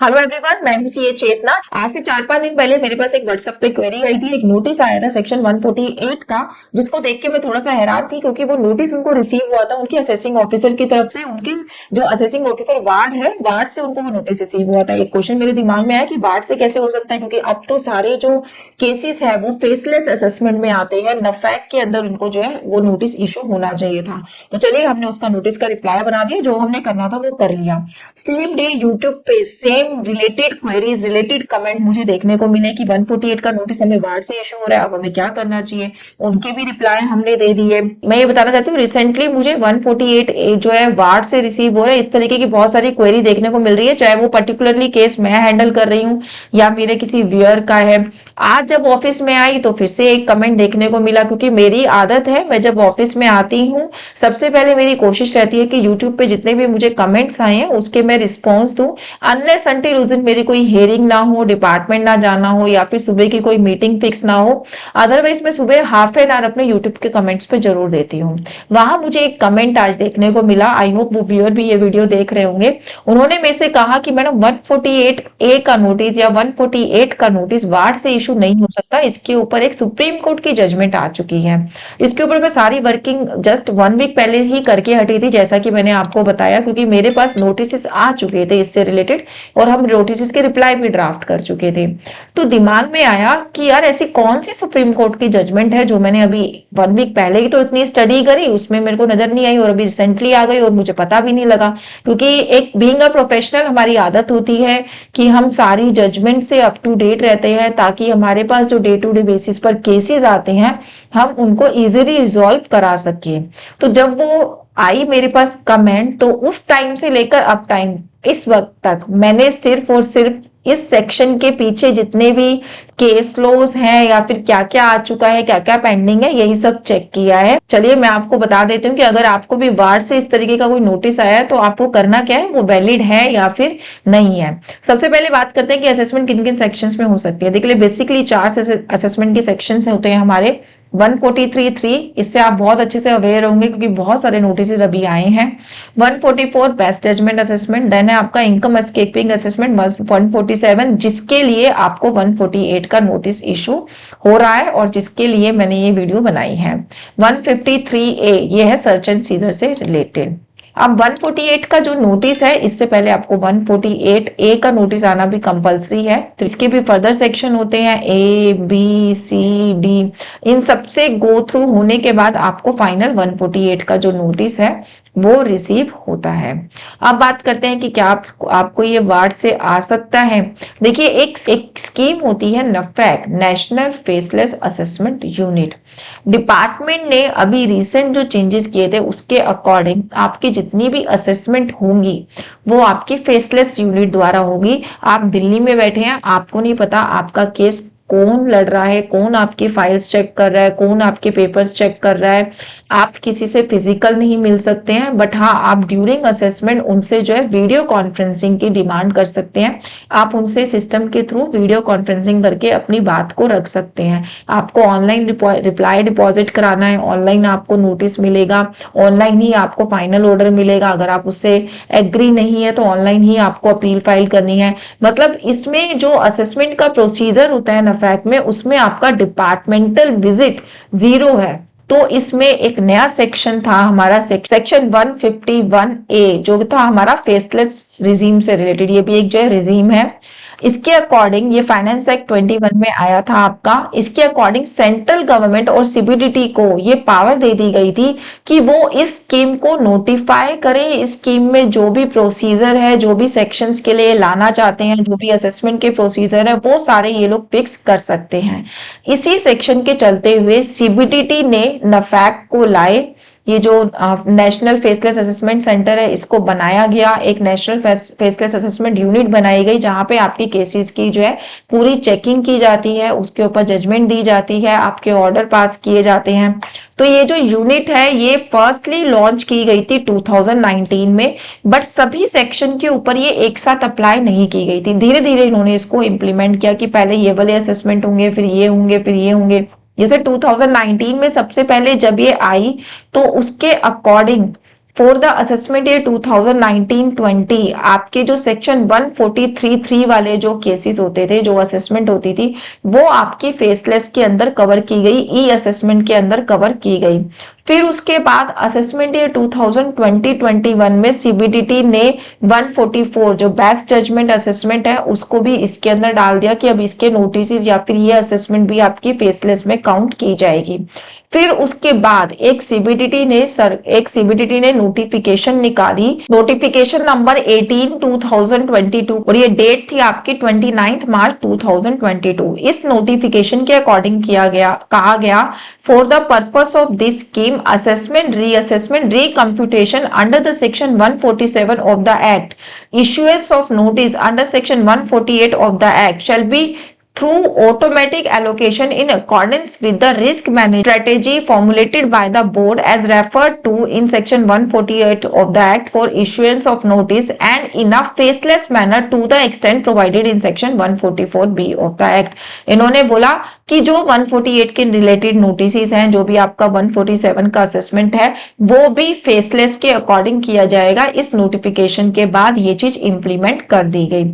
Hello everyone, मैं हूं CA चेतना। आज से 4-5 दिन पहले मेरे पास एक व्हाट्सएप पे क्वेरी आई थी, एक नोटिस आया था सेक्शन 148 का, जिसको देख के मैं थोड़ा सा हैरान थी क्योंकि वो नोटिस उनको रिसीव हुआ था उनके असेसिंग ऑफिसर की तरफ से। उनके जो असेसिंग ऑफिसर वार्ड है, वार्ड से उनको वो नोटिस रिसीव हुआ था। एक क्वेश्चन मेरे दिमाग में आया कि वार्ड से कैसे हो सकता है, क्योंकि अब तो सारे जो केसेस है वो फेसलेस असेसमेंट में आते हैं। नफैक के अंदर उनको जो है वो नोटिस इशू होना चाहिए था। तो चलिए, हमने उसका नोटिस का रिप्लाई बना दिया, जो हमने करना था वो कर लिया। सेम डे यूट्यूब पे same related queries, related comment मुझे देखने को मिले कि 148 का नोटिस हमें वार्ड से इशू हो रहा है, अब हमें क्या करना चाहिए। उनके भी रिप्लाई हमने दे दिए। मैं ये बताना चाहती हूँ, रिसेंटली मुझे 148 जो है वार्ड से रिसीव हो रहा है। इस तरीके की बहुत सारी क्वेरी देखने को मिल रही है, चाहे वो पर्टिकुलरली केस मैं हैंडल कर रही हूँ या मेरे किसी व्यूअर का है। आज जब ऑफिस में आई तो फिर से एक कमेंट देखने को मिला, क्योंकि मेरी आदत है, मैं जब ऑफिस में आती हूँ सबसे पहले मेरी कोशिश रहती है कि यूट्यूब पे जितने भी मुझे कमेंट्स आए हैं उसके मैं रिस्पॉन्स दूं, अनलेस अनटिल उस दिन मेरी कोई हेयरिंग ना हो, डिपार्टमेंट ना जाना हो या फिर सुबह की कोई मीटिंग फिक्स ना हो। अदरवाइज मैं सुबह हाफ एन आवर अपने यूट्यूब के कमेंट्स पे जरूर देती हूँ। वहां मुझे एक कमेंट आज देखने को मिला, आई होप वो व्यूअर भी ये वीडियो देख रहे होंगे। उन्होंने मेरे से कहा कि मैडम 148A का नोटिस या 148 का नोटिस वार्ड से इशू नहीं हो सकता, इसके ऊपर एक सुप्रीम कोर्ट की जजमेंट आ चुकी है। इसके ऊपर मैं सारी वर्किंग जस्ट 1 वीक पहले ही करके हटी थी, जैसा कि मैंने आपको बताया, क्योंकि मेरे पास नोटिस आ चुके थे इससे रिलेटेड और हम नोटिस के रिप्लाई भी ड्राफ्ट कर चुके थे। तो दिमाग में आया कि यार ऐसी कौन सी सुप्रीम कोर्ट की जजमेंट है जो मैंने अभी 1 वीक पहले ही तो इतनी स्टडी करी, उसमें मेरे को नजर नहीं आई और अभी रिसेंटली आ गई और मुझे पता भी नहीं लगा। क्योंकि एक बीइंग अ प्रोफेशनल हमारी आदत होती है कि हम सारी जजमेंट से अप टू डेट रहते हैं, ताकि हमारे पास जो डे टू डे बेसिस पर केसेस आते हैं हम उनको इजीली रिजॉल्व करा सके। तो जब वो आई मेरे पास कमेंट, तो उस टाइम से लेकर अब टाइम इस वक्त तक मैंने सिर्फ और सिर्फ इस सेक्शन के पीछे जितने भी केस लॉज हैं या फिर क्या क्या आ चुका है, क्या क्या पेंडिंग है, यही सब चेक किया है। चलिए मैं आपको बता देती हूँ कि अगर आपको भी वार्ड से इस तरीके का कोई नोटिस आया है तो आपको करना क्या है, वो वैलिड है या फिर नहीं है। सबसे पहले बात करते हैं कि असेसमेंट किन किन सेक्शंस में हो सकती है। देखिए, बेसिकली 4 असेसमेंट के सेक्शंस होते हैं हमारे। 143(3), इससे आप बहुत अच्छे से अवेयर होंगे क्योंकि बहुत सारे नोटिस अभी आए हैं। 144 बेस्ट जजमेंट असेसमेंट, देन है आपका इनकम एस्केपिंग असेसमेंट 147, जिसके लिए आपको 148 का नोटिस इशू हो रहा है और जिसके लिए मैंने ये वीडियो बनाई है। 153A ये है सर्च एंड सीजर से रिलेटेड। अब 148 का जो नोटिस है, इससे पहले आपको 148A का नोटिस आना भी कंपलसरी है। तो इसके भी फर्दर सेक्शन होते हैं, A B C D, इन सबसे गो थ्रू होने के बाद आपको फाइनल 148 का जो नोटिस है वो रिसीव होता है। अब बात करते हैं कि क्या आपको ये वार्ड से आ सकता है। देखिए, एक स्कीम होती है नफैक, national faceless assessment unit. Department ने अभी रिसेंट जो चेंजेस किए थे उसके अकॉर्डिंग आपकी जितनी भी असेसमेंट होंगी वो आपकी फेसलेस यूनिट द्वारा होगी। आप दिल्ली में बैठे हैं, आपको नहीं पता आपका केस कौन लड़ रहा है, कौन आपकी फाइल्स चेक कर रहा है, कौन आपके पेपर्स चेक कर रहा है। आप किसी से फिजिकल नहीं मिल सकते हैं, बट हाँ आप ड्यूरिंग असेसमेंट उनसे जो है वीडियो कॉन्फ्रेंसिंग की डिमांड कर सकते हैं। आप उनसे सिस्टम के थ्रू वीडियो कॉन्फ्रेंसिंग करके अपनी बात को रख सकते हैं। आपको ऑनलाइन रिप्लाई डिपॉजिट कराना है, ऑनलाइन आपको नोटिस मिलेगा, ऑनलाइन ही आपको फाइनल ऑर्डर मिलेगा। अगर आप उससे एग्री नहीं है तो ऑनलाइन ही आपको अपील फाइल करनी है। मतलब इसमें जो असेसमेंट का प्रोसीजर होता है नफैक में, उसमें आपका डिपार्टमेंटल विजिट 0 है। तो इसमें एक नया सेक्शन था हमारा, सेक्शन 151A, जो था हमारा फेसलेस रिजीम से रिलेटेड। ये भी एक जो है रिजीम है। इसके अकॉर्डिंग ये फाइनेंस एक्ट 21 में आया था आपका। इसके अकॉर्डिंग सेंट्रल गवर्नमेंट और सीबीडीटी को ये पावर दे दी गई थी कि वो इस स्कीम को नोटिफाई करें। इस स्कीम में जो भी प्रोसीजर है, जो भी सेक्शंस के लिए लाना चाहते हैं, जो भी असेसमेंट के प्रोसीजर है, वो सारे ये लोग फिक्स कर सकते हैं। इसी सेक्शन के चलते हुए सीबीडीटी ने नफैक को लाए। ये जो नेशनल फेसलेस असेसमेंट सेंटर है इसको बनाया गया, एक नेशनल फेसलेस असेसमेंट यूनिट बनाई गई जहां पे आपकी केसेस की जो है पूरी चेकिंग की जाती है, उसके ऊपर जजमेंट दी जाती है, आपके ऑर्डर पास किए जाते हैं। तो ये जो यूनिट है ये फर्स्टली लॉन्च की गई थी 2019 में, बट सभी सेक्शन के ऊपर ये एक साथ अप्लाई नहीं की गई थी। धीरे धीरे इन्होंने इसको इम्प्लीमेंट किया कि पहले ये वाले असेसमेंट होंगे, फिर ये होंगे, फिर ये होंगे। जैसे 2019 में सबसे पहले जब ये आई तो उसके according for the assessment year 2019-20 आपके जो सेक्शन 143(3) वाले जो केसेस होते थे, जो असेसमेंट होती थी, वो आपकी फेसलेस के अंदर कवर की गई, ई असेसमेंट के अंदर कवर की गई। फिर उसके बाद असेसमेंट ईयर 2020-21 में सीबीडीटी ने 144 जो बेस्ट जजमेंट असेसमेंट है उसको भी इसके अंदर डाल दिया कि अब इसके नोटिस या फिर ये असेसमेंट भी आपकी फेसलेस में काउंट की जाएगी। फिर उसके बाद एक सीबीडीटी ने नोटिफिकेशन निकाली, नोटिफिकेशन नंबर 18/2022 और ये डेट थी आपकी 29 मार्च 2022। इस नोटिफिकेशन के अकॉर्डिंग कहा गया for the purpose of this scheme assessment reassessment recomputation under the section 147 of the act, issuance of notice under section 148 of the act shall be through automatic allocation in accordance with the risk management strategy formulated by the board as referred to in section 148 of the act for issuance of notice and in a faceless manner to the extent provided in section 144B of the act। इन्होंने बोला कि जो 148 के related notice हैं, जो भी आपका 147 का असेसमेंट है, वो भी फेसलेस के अकॉर्डिंग किया जाएगा। इस नोटिफिकेशन के बाद ये चीज इंप्लीमेंट कर दी गई।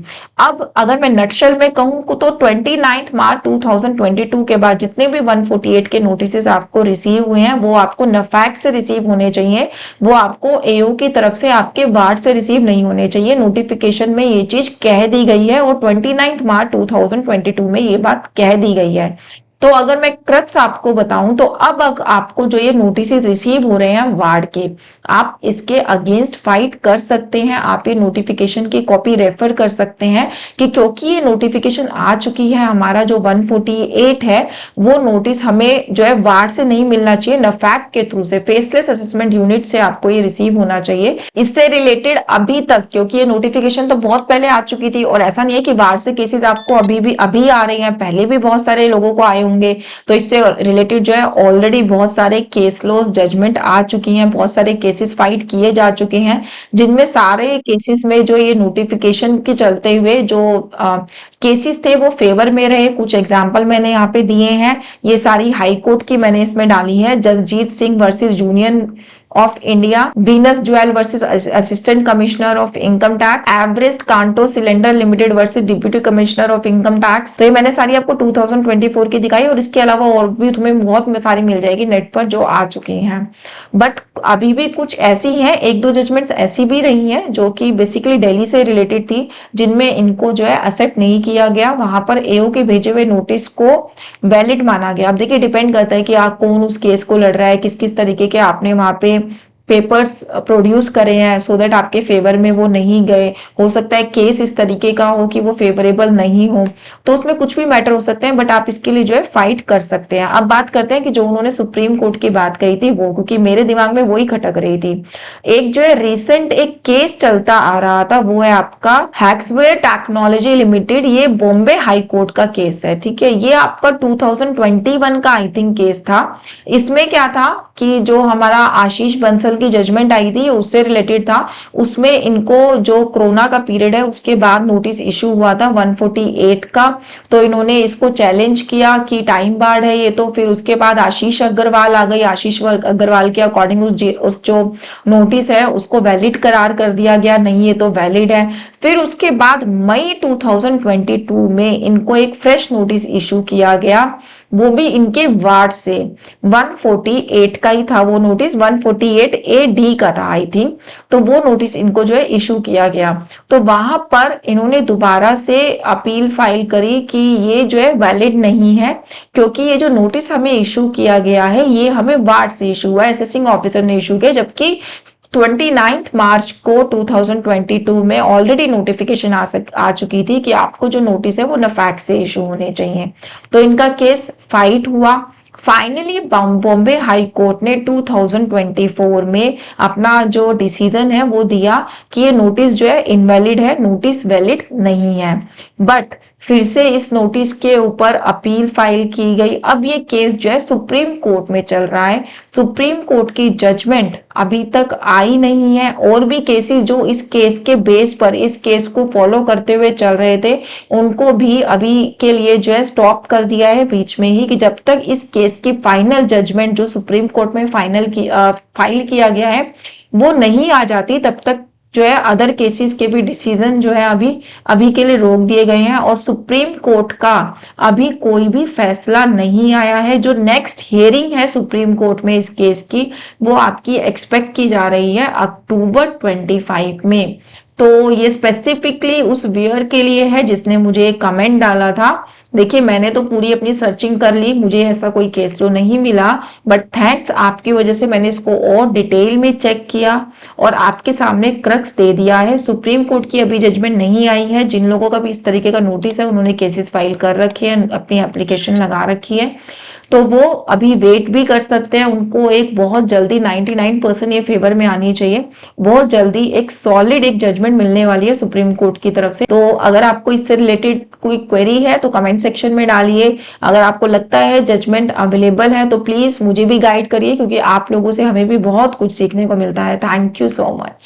अब अगर मैं नटशल में कहूं तो 29 मार्च 2022 के बाद जितने भी 148 के नोटिस आपको रिसीव हुए हैं वो आपको नफैक्ट से रिसीव होने चाहिए, वो आपको एओ की तरफ से आपके वार्ड से रिसीव नहीं होने चाहिए। नोटिफिकेशन में ये चीज कह दी गई है और 29 मार्च 2022 में ये बात कह दी गई है। तो अगर मैं क्रक्स आपको बताऊं तो अब आपको जो ये नोटिस रिसीव हो रहे हैं वार्ड के, आप इसके अगेंस्ट फाइट कर सकते हैं। आप ये नोटिफिकेशन की कॉपी रेफर कर सकते हैं कि क्योंकि ये नोटिफिकेशन आ चुकी है, हमारा जो 148 है वो नोटिस हमें जो है वार्ड से नहीं मिलना चाहिए, नफैक्ट के थ्रू से, फेसलेस असेसमेंट यूनिट से आपको ये रिसीव होना चाहिए। इससे रिलेटेड अभी तक, क्योंकि ये नोटिफिकेशन तो बहुत पहले आ चुकी थी और ऐसा नहीं है कि वार्ड से केसेस आपको अभी आ रही हैं, पहले भी बहुत सारे लोगों को आए होंगे। तो इससे रिलेटेड जो है ऑलरेडी बहुत सारे केस लॉस जजमेंट आ चुकी हैं, बहुत सारे केसेस फाइट किए जा चुके हैं, जिनमें सारे केसेस में जो ये नोटिफिकेशन के चलते हुए जो केसेस थे वो फेवर में रहे। कुछ एग्जांपल मैंने यहाँ पे दिए हैं, ये सारी हाई कोर्ट की मैंने इसमें डाली है। Jasjit Singh versus Union of India, Venus Jewel versus assistant commissioner of income tax, Everest Kanto Cylinder Limited versus deputy commissioner of income tax. तो ये मैंने सारी आपको 2024 की दिखाई और इसके अलावा और भी तुम्हें बहुत सारी मिल जाएगी नेट पर जो आ चुकी हैं। बट अभी भी कुछ ऐसी हैं, एक दो जजमेंट्स ऐसी भी रही हैं जो कि बेसिकली दिल्ली से रिलेटेड थी, जिनमें इनको जो है एक्सेप्ट नहीं किया गया, वहां पर एओ के भेजे हुए नोटिस को वैलिड माना गया। अब देखिए डिपेंड करता है कि आप कौन उस केस को लड़ रहा है, किस किस तरीके के आपने वहां पे पेपर्स प्रोड्यूस करे हैं सो दैट आपके फेवर में वो नहीं गए। हो सकता है केस इस तरीके का हो कि वो फेवरेबल नहीं हो, तो उसमें कुछ भी मैटर हो सकते हैं, बट आप इसके लिए जो है फाइट कर सकते हैं। अब बात करते हैं कि जो उन्होंने सुप्रीम कोर्ट की बात कही थी वो, क्योंकि मेरे दिमाग में वही खटक रही थी। एक जो है रिसेंट एक केस चलता आ रहा था, वो है आपका हैक्सवेयर टेक्नोलॉजी लिमिटेड, ये बॉम्बे हाई कोर्ट का केस है। ठीक है, ये आपका 2021 का आई थिंक केस था। इसमें क्या था कि जो हमारा आशीष बंसल की जजमेंट आई थी उससे रिलेटेड था। उसमें इनको जो कोरोना का पीरियड है उसके बाद नोटिस इशू हुआ था 148 का, तो इन्होंने इसको चैलेंज किया कि टाइम बार्ड है ये। तो फिर उसके बाद आशीष अग्रवाल आ गई, आशीष अग्रवाल के अकॉर्डिंग उस जो नोटिस है उसको वैलिड करार कर दिया गया, नहीं ये तो वैलिड है। फिर उसके बाद मई 2022 में इनको एक फ्रेश नोटिस इशू किया गया, वो भी इनके वार्ड से। 148 का ही था वो नोटिस, 148A-D का था आई थिंक। तो वो नोटिस इनको जो है इशू किया गया, तो वहां पर इन्होंने दोबारा से अपील फाइल करी कि ये जो है वैलिड नहीं है, क्योंकि ये जो नोटिस हमें इशू किया गया है ये हमें वार्ड से इशू हुआ है, असेसिंग ऑफिसर ने इशू किया, जबकि 29 मार्च को 2022 में ऑलरेडी नोटिफिकेशन आ चुकी थी कि आपको जो नोटिस है वो नफैक्ट से इशू होने चाहिए। तो इनका केस फाइट हुआ। फाइनली बॉम्बे हाई कोर्ट ने 2024 में अपना जो डिसीजन है वो दिया कि ये नोटिस जो है इनवैलिड है, नोटिस वैलिड नहीं है। बट फिर से इस नोटिस के ऊपर अपील फाइल की गई। अब ये केस जो है सुप्रीम कोर्ट में चल रहा है, सुप्रीम कोर्ट की जजमेंट अभी तक आई नहीं है। और भी केसेस जो इस केस के बेस पर इस केस को फॉलो करते हुए चल रहे थे उनको भी अभी के लिए जो है स्टॉप कर दिया है बीच में ही, कि जब तक इस केस की फाइनल जजमेंट जो सुप्रीम कोर्ट में फाइल किया गया है वो नहीं आ जाती तब तक जो है अदर केसेस के भी डिसीजन जो है अभी अभी के लिए रोक दिए गए हैं, और सुप्रीम कोर्ट का अभी कोई भी फैसला नहीं आया है। जो नेक्स्ट हियरिंग है सुप्रीम कोर्ट में इस केस की, वो आपकी एक्सपेक्ट की जा रही है अक्टूबर 25 में। तो ये स्पेसिफिकली उस व्यूअर के लिए है जिसने मुझे एक कमेंट डाला था। देखिए, मैंने तो पूरी अपनी सर्चिंग कर ली, मुझे ऐसा कोई केस लो नहीं मिला, बट थैंक्स आपकी वजह से मैंने इसको और डिटेल में चेक किया और आपके सामने क्रक्स दे दिया है। सुप्रीम कोर्ट की अभी जजमेंट नहीं आई है। जिन लोगों का भी इस तरीके का नोटिस है उन्होंने केसेस फाइल कर रखे हैं, अपनी एप्लीकेशन लगा रखी है, तो वो अभी वेट भी कर सकते हैं। उनको एक बहुत जल्दी 99% ये फेवर में आनी चाहिए, बहुत जल्दी एक सॉलिड एक जजमेंट मिलने वाली है सुप्रीम कोर्ट की तरफ से। तो अगर आपको इससे रिलेटेड कोई क्वेरी है तो कमेंट सेक्शन में डालिए। अगर आपको लगता है जजमेंट अवेलेबल है तो प्लीज मुझे भी गाइड करिए, क्योंकि आप लोगों से हमें भी बहुत कुछ सीखने को मिलता है। Thank you so much.